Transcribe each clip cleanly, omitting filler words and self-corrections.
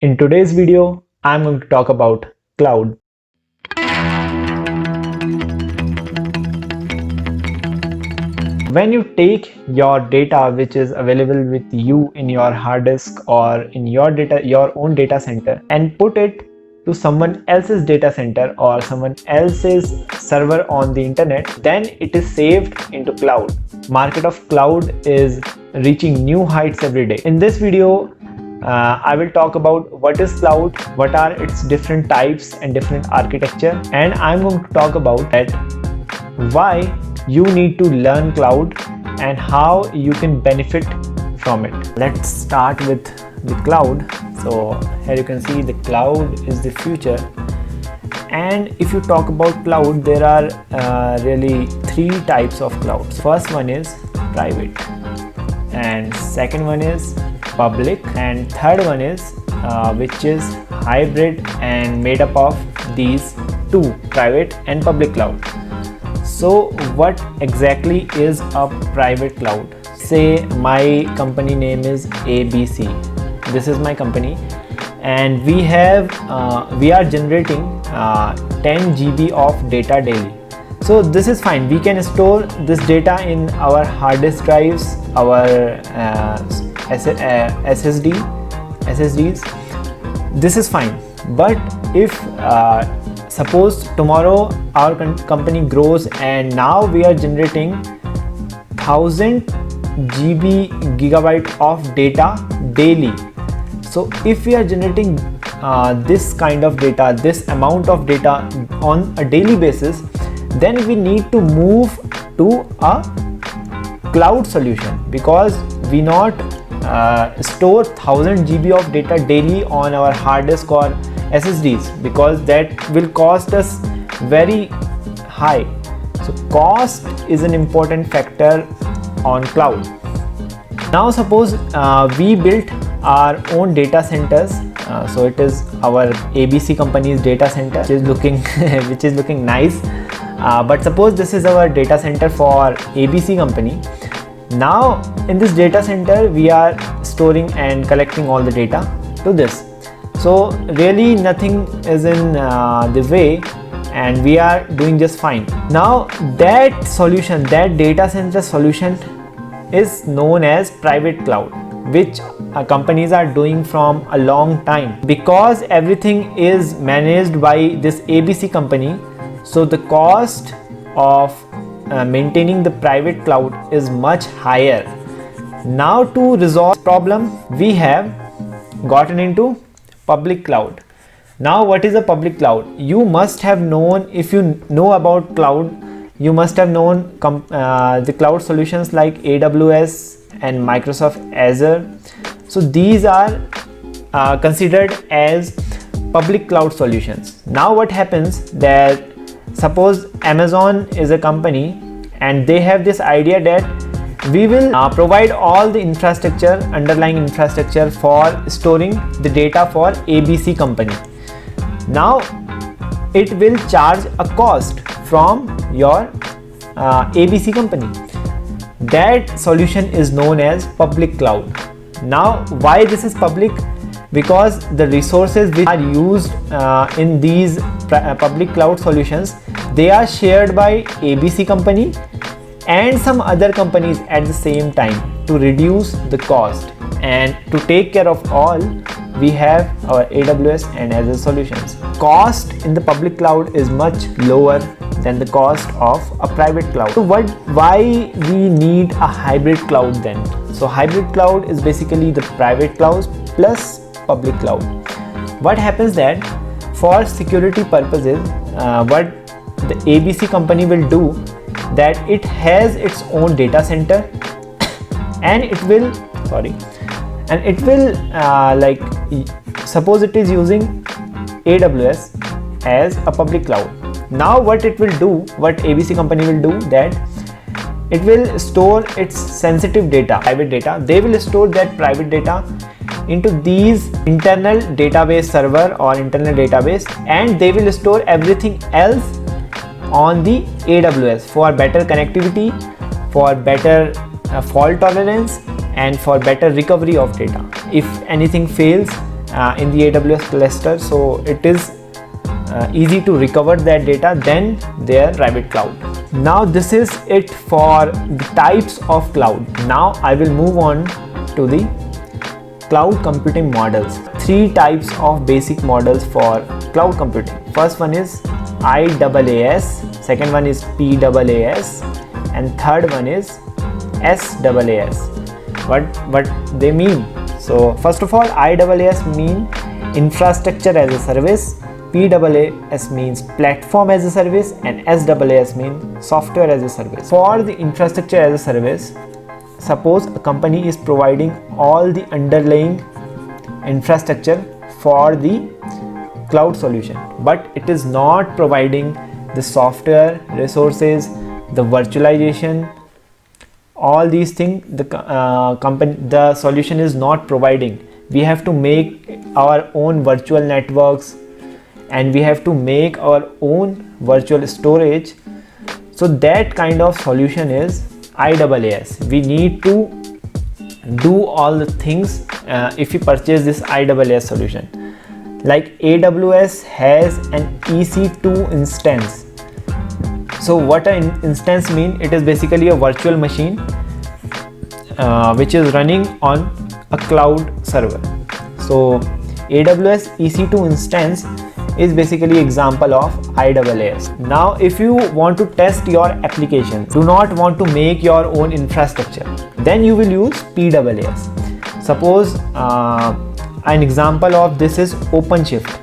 In today's video, I'm going to talk about cloud. When you take your data which is available with you in your hard disk or in your own data center and put it to someone else's data center or someone else's server on the internet, then it is saved into cloud. Market of cloud is reaching new heights every day. In this video, I will talk about what is cloud, what are its different types and different architecture, and I'm going to talk about that why you need to learn cloud and how you can benefit from it. Let's start with the cloud. So here you can see the cloud is the future, and if you talk about cloud, there are really three types of clouds. First one is private, and second one is public, and third one is which is hybrid and made up of these two, private and public cloud. So what exactly is a private cloud? Say my company name is ABC. This is my company, and we are generating 10 GB of data daily. So this is fine. We can store this data in our hard disk drives, our SSDs. This is fine. But if suppose tomorrow our company grows and now we are generating 1000 gigabyte of data daily. So if we are generating this kind of data, this amount of data on a daily basis, then we need to move to a cloud solution, because we not store 1000 GB of data daily on our hard disk or SSDs, because that will cost us very high. So cost is an important factor on cloud. Now suppose we built our own data centers. So it is our ABC company's data center, which is looking nice. But suppose this is our data center for ABC company. Now in this data center we are storing and collecting all the data to this. So really nothing is in the way, and we are doing just fine. Now that solution, that data center solution is known as private cloud, which companies are doing from a long time, because everything is managed by this ABC company. So the cost of maintaining the private cloud is much higher. Now to resolve this problem, we have gotten into public cloud. Now what is a public cloud? You must have known, if you know about cloud, you must have known the cloud solutions like AWS and Microsoft Azure. So these are considered as public cloud solutions. Now what happens that suppose Amazon is a company and they have this idea that we will provide all the infrastructure, underlying infrastructure for storing the data for ABC company. Now it will charge a cost from your ABC company. That solution is known as public cloud. Now why this is public? Because the resources which are used in these public cloud solutions, they are shared by ABC company and some other companies at the same time to reduce the cost. And to take care of all, we have our AWS and Azure solutions. Cost in the public cloud is much lower than the cost of a private cloud. So why we need a hybrid cloud then? So hybrid cloud is basically the private cloud plus public cloud. What happens that for security purposes, what the ABC company will do, that it has its own data center and it will like suppose it is using AWS as a public cloud. Now what it will do, what ABC company will do, that it will store its sensitive data, private data. They will store that private data into these internal database server or internal database, and they will store everything else on the AWS for better connectivity, for better fault tolerance, and for better recovery of data. If anything fails, in the AWS cluster, so it is easy to recover that data than their private cloud. Now this is it for the types of cloud. Now I will move on to the cloud computing models. 3 types of basic models for cloud computing. First one is IaaS, second one is PaaS, and third one is SaaS. What they mean? So first of all, IaaS mean infrastructure as a service, PaaS means platform as a service, and SaaS means software as a service. For the infrastructure as a service, suppose a company is providing all the underlying infrastructure for the cloud solution, but it is not providing the software resources, the virtualization, all these things the solution is not providing. We have to make our own virtual networks, and we have to make our own virtual storage. So that kind of solution is IaaS. We need to do all the things if you purchase this IaaS solution. Like AWS has an EC2 instance. So what an instance mean? It is basically a virtual machine which is running on a cloud server. So AWS EC2 instance is basically example of IaaS. Now if you want to test your application, do not want to make your own infrastructure, then you will use PaaS. Suppose an example of this is OpenShift.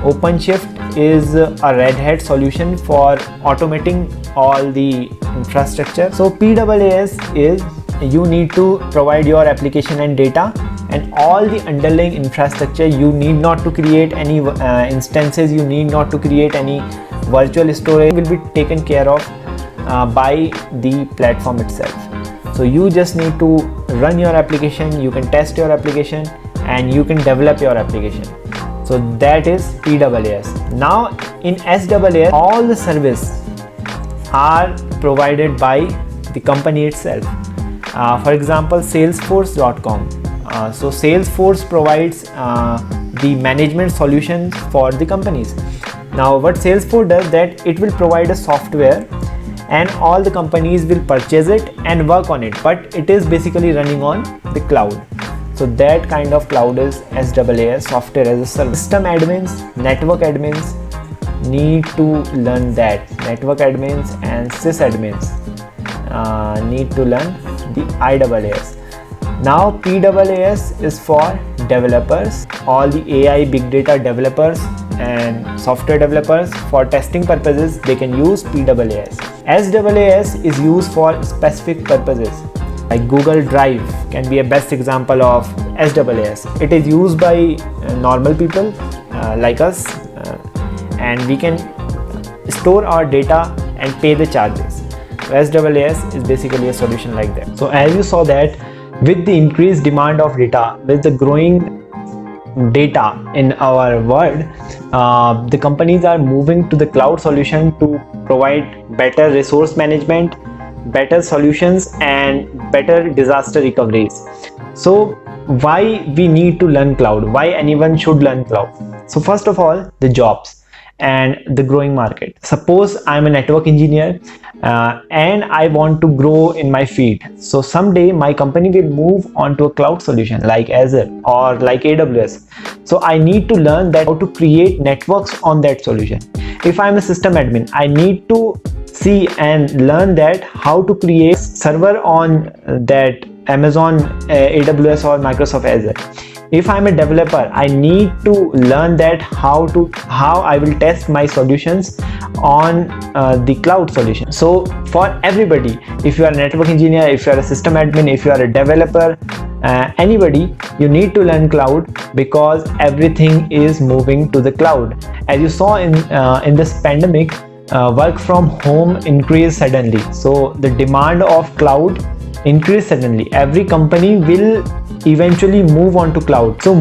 OpenShift is a Red Hat solution for automating all the infrastructure. So PaaS is you need to provide your application and data, and all the underlying infrastructure. You need not to create any instances, you need not to create any virtual storage, will be taken care of by the platform itself. So you just need to run your application, you can test your application, and you can develop your application. So that is PaaS. Now in SaaS, all the services are provided by the company itself. For example, Salesforce.com. So Salesforce provides the management solutions for the companies. Now what Salesforce does, that it will provide a software and all the companies will purchase it and work on it, but it is basically running on the cloud. So that kind of cloud is SaaS, software as a service. System admins, network admins need to learn that. Network admins and sysadmins need to learn the IaaS. Now PaaS is for developers, all the AI big data developers and software developers. For testing purposes they can use PaaS. SaaS is used for specific purposes, like Google Drive can be a best example of SaaS. It is used by normal people like us, and we can store our data and pay the charges. SaaS is basically a solution like that. So as you saw that with the increased demand of data, with the growing data in our world, the companies are moving to the cloud solution to provide better resource management, better solutions, and better disaster recoveries. So why we need to learn cloud? Why anyone should learn cloud? So first of all, the jobs and the growing market. Suppose I'm a network engineer and I want to grow in my field. So someday my company will move on to a cloud solution like Azure or like AWS. So I need to learn that how to create networks on that solution. If I'm a system admin, I need to see and learn that how to create server on that Amazon AWS or Microsoft Azure. If I'm a developer, I need to learn that how I will test my solutions on the cloud solution. So for everybody, if you are a network engineer, if you are a system admin, if you are a developer, anybody, you need to learn cloud, because everything is moving to the cloud. As you saw in this pandemic, work from home increased suddenly. So the demand of cloud increased suddenly. Every company will eventually move on to cloud. So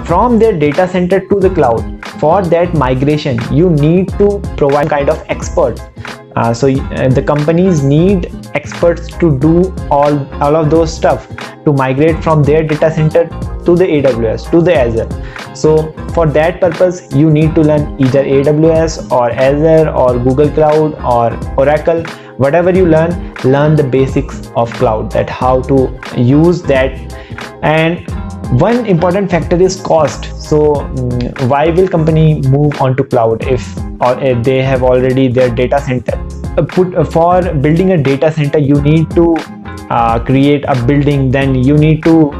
from their data center to the cloud, for that migration you need to provide kind of expert The companies need experts to do all of those stuff to migrate from their data center to the AWS, to the Azure. So for that purpose, you need to learn either AWS or Azure or Google Cloud or Oracle. Whatever you learn the basics of cloud, that how to use that. And one important factor is cost. So why will company move on to cloud if they have already their data center? For building a data center, you need to create a building, then you need to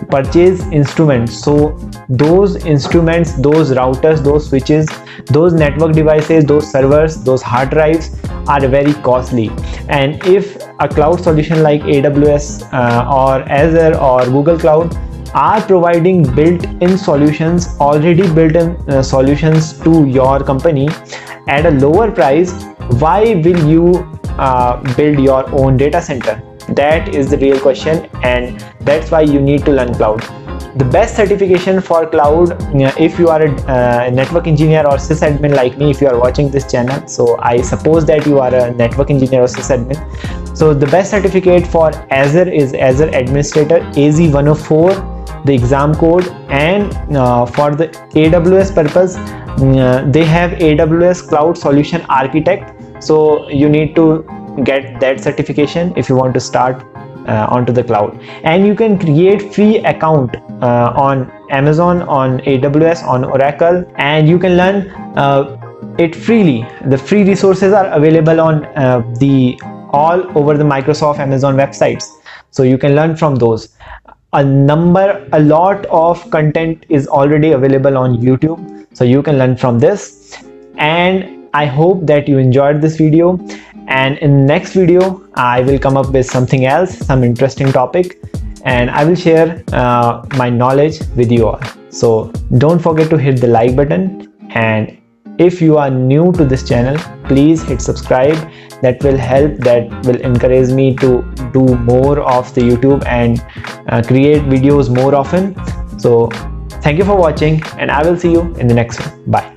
purchase instruments. So those instruments, those routers, those switches, those network devices, those servers, those hard drives are very costly. And if a cloud solution like AWS or Azure or Google Cloud are providing built-in solutions, already built-in solutions to your company at a lower price, why will you build your own data center? That is the real question, and that's why you need to learn cloud. The best certification for cloud, if you are a network engineer or sysadmin like me, if you are watching this channel, so I suppose that you are a network engineer or sysadmin. So the best certificate for Azure is Azure Administrator AZ-104, the exam code. And for the AWS purpose, they have AWS Cloud Solution Architect. So you need to get that certification if you want to start onto the cloud. And you can create free account on Amazon, on AWS, on Oracle, and you can learn it freely. The free resources are available on all over the Microsoft, Amazon websites, so you can learn from those. A lot of content is already available on YouTube, so you can learn from this. And I hope that you enjoyed this video, and in next video I will come up with something else, some interesting topic, and I will share my knowledge with you all. So don't forget to hit the like button, and if you are new to this channel, please hit subscribe. That will help, that will encourage me to do more of the YouTube and create videos more often. So thank you for watching, and I will see you in the next one. Bye.